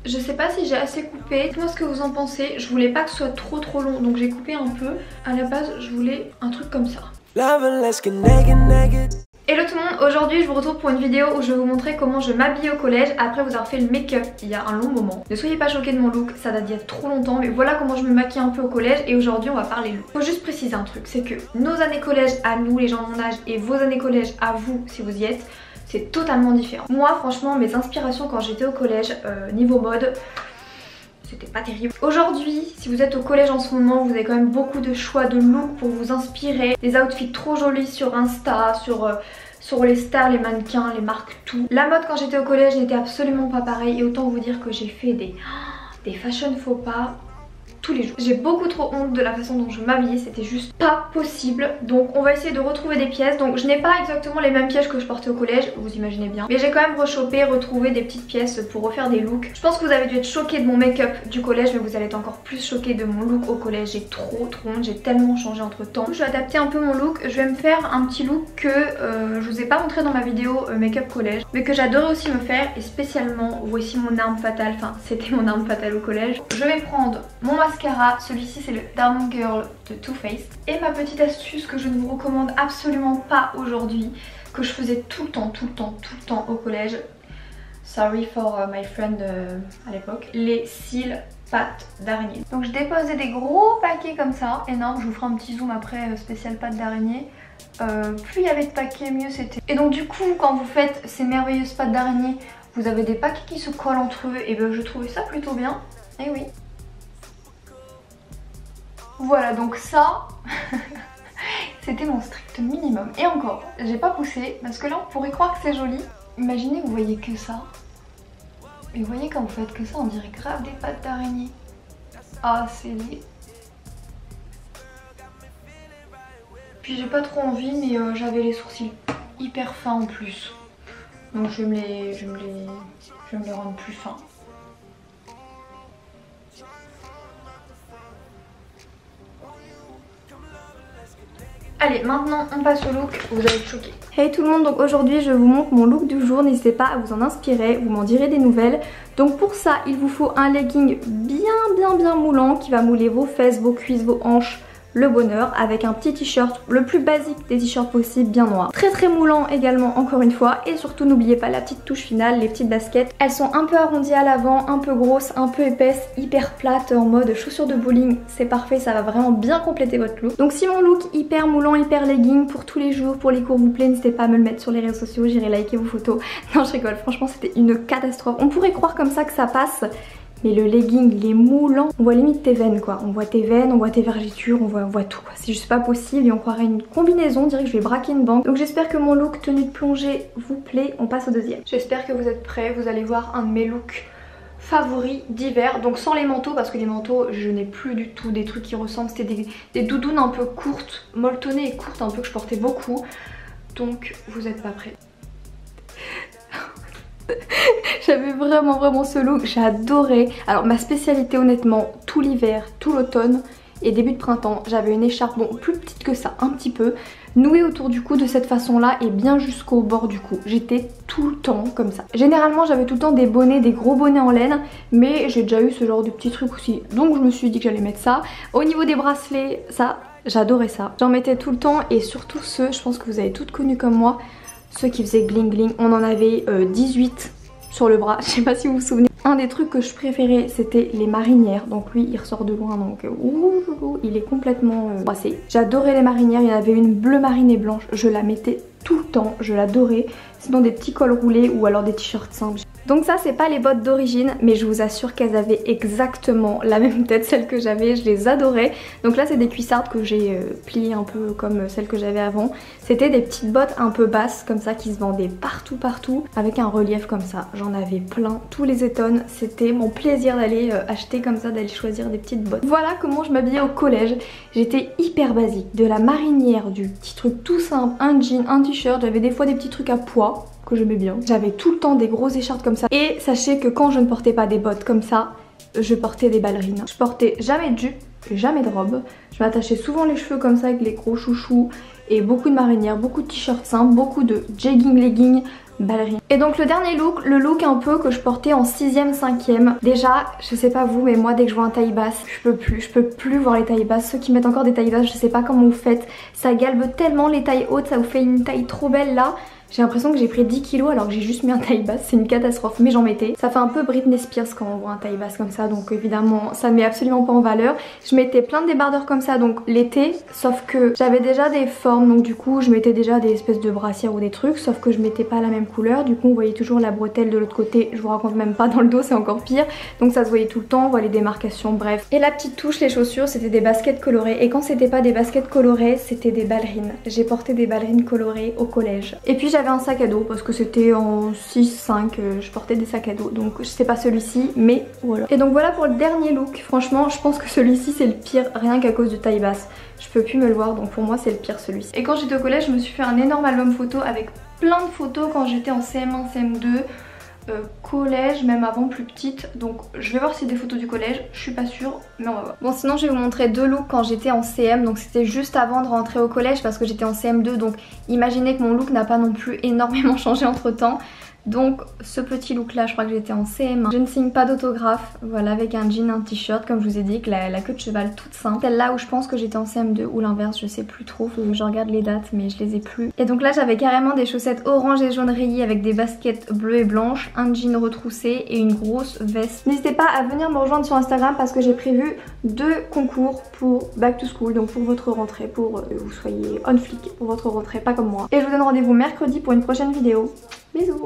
Je sais pas si j'ai assez coupé, dites-moi ce que vous en pensez. Je voulais pas que ce soit trop long donc j'ai coupé un peu. À la base je voulais un truc comme ça. Hello tout le monde, aujourd'hui je vous retrouve pour une vidéo où je vais vous montrer comment je m'habille au collège après vous avoir fait le make-up il y a un long moment. Ne soyez pas choqués de mon look, ça date d'il y a trop longtemps, mais voilà comment je me maquille un peu au collège et aujourd'hui on va parler look. Faut juste préciser un truc, c'est que nos années collège à nous les gens de mon âge et vos années collège à vous si vous y êtes, c'est totalement différent. Moi franchement mes inspirations quand j'étais au collège niveau mode, c'était pas terrible. Aujourd'hui, si vous êtes au collège en ce moment, vous avez quand même beaucoup de choix de look pour vous inspirer. Des outfits trop jolis sur Insta, sur les stars, les mannequins, les marques, tout. La mode quand j'étais au collège n'était absolument pas pareille et autant vous dire que j'ai fait des fashion faux pas tous les jours. J'ai beaucoup trop honte de la façon dont je m'habillais, c'était juste pas possible. Donc on va essayer de retrouver des pièces. Donc je n'ai pas exactement les mêmes pièces que je portais au collège, vous imaginez bien. Mais j'ai quand même rechopé, retrouvé des petites pièces pour refaire des looks. Je pense que vous avez dû être choqués de mon make-up du collège, mais vous allez être encore plus choqués de mon look au collège. J'ai trop honte, j'ai tellement changé entre temps. Je vais adapter un peu mon look, je vais me faire un petit look que je vous ai pas montré dans ma vidéo make-up collège, mais que j'adorais aussi me faire et spécialement, voici mon arme fatale, enfin c'était mon arme fatale au collège. Je vais prendre mon mascara, celui-ci c'est le Down Girl de Too Faced. Et ma petite astuce que je ne vous recommande absolument pas aujourd'hui, que je faisais tout le temps au collège. Sorry for my friend à l'époque. Les cils pattes d'araignée. Donc je déposais des gros paquets comme ça, énorme, je vous ferai un petit zoom après spécial pattes d'araignée. Plus il y avait de paquets, mieux c'était. Et donc du coup quand vous faites ces merveilleuses pattes d'araignée, vous avez des paquets qui se collent entre eux, et ben je trouvais ça plutôt bien. Et oui. Voilà, donc ça, c'était mon strict minimum. Et encore, j'ai pas poussé, parce que là on pourrait croire que c'est joli. Imaginez, vous voyez que ça. Et vous voyez quand vous faites que ça, on dirait grave des pattes d'araignée. Ah, c'est laid. Puis j'ai pas trop envie, mais j'avais les sourcils hyper fins en plus. Donc je vais me les rendre plus fins. Allez, maintenant on passe au look, vous allez être choqués. Hey tout le monde, donc aujourd'hui je vous montre mon look du jour, n'hésitez pas à vous en inspirer, vous m'en direz des nouvelles. Donc pour ça, il vous faut un legging bien moulant qui va mouler vos fesses, vos cuisses, vos hanches, le bonheur, avec un petit t-shirt, le plus basique des t-shirts possible, bien noir. Très moulant également encore une fois, et surtout n'oubliez pas la petite touche finale, les petites baskets. Elles sont un peu arrondies à l'avant, un peu grosses, un peu épaisses, hyper plates en mode chaussures de bowling, c'est parfait, ça va vraiment bien compléter votre look. Donc si mon look hyper moulant, hyper legging pour tous les jours, pour les cours vous plaît, n'hésitez pas à me le mettre sur les réseaux sociaux, j'irai liker vos photos. Non je rigole, franchement c'était une catastrophe. On pourrait croire comme ça que ça passe, mais le legging, il est moulant. On voit limite tes veines quoi. On voit tes veines, on voit tes vergetures, on voit tout quoi. C'est juste pas possible et on croirait une combinaison. On dirait que je vais braquer une banque. Donc j'espère que mon look tenue de plongée vous plaît. On passe au deuxième. J'espère que vous êtes prêts. Vous allez voir un de mes looks favoris d'hiver. Donc sans les manteaux parce que les manteaux, je n'ai plus du tout des trucs qui ressemblent. C'était des doudounes un peu courtes, molletonnées et courtes un peu que je portais beaucoup. Donc vous êtes pas prêts. J'avais vraiment ce look, j'ai adoré. Alors ma spécialité honnêtement, tout l'hiver, tout l'automne et début de printemps, j'avais une écharpe, bon plus petite que ça, un petit peu, nouée autour du cou de cette façon là et bien jusqu'au bord du cou. J'étais tout le temps comme ça. Généralement j'avais tout le temps des bonnets, des gros bonnets en laine, mais j'ai déjà eu ce genre de petits trucs aussi. Donc je me suis dit que j'allais mettre ça. Au niveau des bracelets, ça, j'adorais ça. J'en mettais tout le temps et surtout ceux, je pense que vous avez toutes connu comme moi, ceux qui faisaient bling bling. On en avait 18 sur le bras, je sais pas si vous vous souvenez. Un des trucs que je préférais c'était les marinières, donc lui il ressort de loin donc il est complètement brassé. J'adorais les marinières, il y en avait une bleu marine et blanche, je la mettais tout le temps, je l'adorais. Sinon des petits cols roulés ou alors des t-shirts simples. Donc ça c'est pas les bottes d'origine, mais je vous assure qu'elles avaient exactement la même tête, celle que j'avais, je les adorais. Donc là c'est des cuissardes que j'ai pliées un peu comme celles que j'avais avant. C'était des petites bottes un peu basses comme ça qui se vendaient partout avec un relief comme ça. J'en avais plein, tous les étonnes, c'était mon plaisir d'aller acheter comme ça, d'aller choisir des petites bottes. Voilà comment je m'habillais au collège, j'étais hyper basique, de la marinière, du petit truc tout simple, un jean, un t-shirt, j'avais des fois des petits trucs à pois que j'aimais bien. J'avais tout le temps des grosses écharpes comme ça. Et sachez que quand je ne portais pas des bottes comme ça, je portais des ballerines. Je portais jamais de jupe, jamais de robe. Je m'attachais souvent les cheveux comme ça avec les gros chouchous et beaucoup de marinières, beaucoup de t-shirts simples, beaucoup de jegging leggings, ballerine. Et donc le dernier look, le look un peu que je portais en 6ème, 5ème. Déjà, je sais pas vous, mais moi dès que je vois un taille basse, je peux plus voir les tailles basses. Ceux qui mettent encore des tailles basses, je sais pas comment vous faites. Ça galbe tellement les tailles hautes, ça vous fait une taille trop belle là. J'ai l'impression que j'ai pris 10 kilos alors que j'ai juste mis un taille basse, c'est une catastrophe, mais j'en mettais. Ça fait un peu Britney Spears quand on voit un taille basse comme ça, donc évidemment ça ne met absolument pas en valeur. Je mettais plein de débardeurs comme ça donc l'été, sauf que j'avais déjà des formes, donc du coup je mettais déjà des espèces de brassières ou des trucs, sauf que je mettais pas la même couleur, du coup on voyait toujours la bretelle de l'autre côté, je vous raconte même pas, dans le dos c'est encore pire, donc ça se voyait tout le temps, on voit les démarcations, bref. Et la petite touche, les chaussures, c'était des baskets colorées, et quand c'était pas des baskets colorées, c'était des ballerines. J'ai porté des ballerines colorées au collège. Et puis j'avais un sac à dos parce que c'était en 6-5, je portais des sacs à dos, donc je sais pas celui-ci, mais voilà. Et donc voilà pour le dernier look. Franchement je pense que celui-ci c'est le pire, rien qu'à cause de taille basse. Je peux plus me le voir, donc pour moi c'est le pire celui-ci. Et quand j'étais au collège, je me suis fait un énorme album photo avec plein de photos quand j'étais en CM1, CM2, collège, même avant plus petite, donc je vais voir si c'est des photos du collège, je suis pas sûre, mais on va voir. Bon, sinon je vais vous montrer deux looks quand j'étais en CM, donc c'était juste avant de rentrer au collège parce que j'étais en CM2, donc imaginez que mon look n'a pas non plus énormément changé entre temps. Donc ce petit look là, je crois que j'étais en CM1. Je ne signe pas d'autographe, voilà, avec un jean, un t-shirt comme je vous ai dit, avec la queue de cheval toute simple. Celle là où je pense que j'étais en CM2 ou l'inverse, je sais plus trop, faut que je regarde les dates mais je les ai plus. Et donc là j'avais carrément des chaussettes orange et jaune rayées avec des baskets bleues et blanches, un jean retroussé et une grosse veste. N'hésitez pas à venir me rejoindre sur Instagram parce que j'ai prévu 2 concours pour Back to School, donc pour votre rentrée, pour que vous soyez on flic pour votre rentrée, pas comme moi. Et je vous donne rendez-vous mercredi pour une prochaine vidéo. Bisous.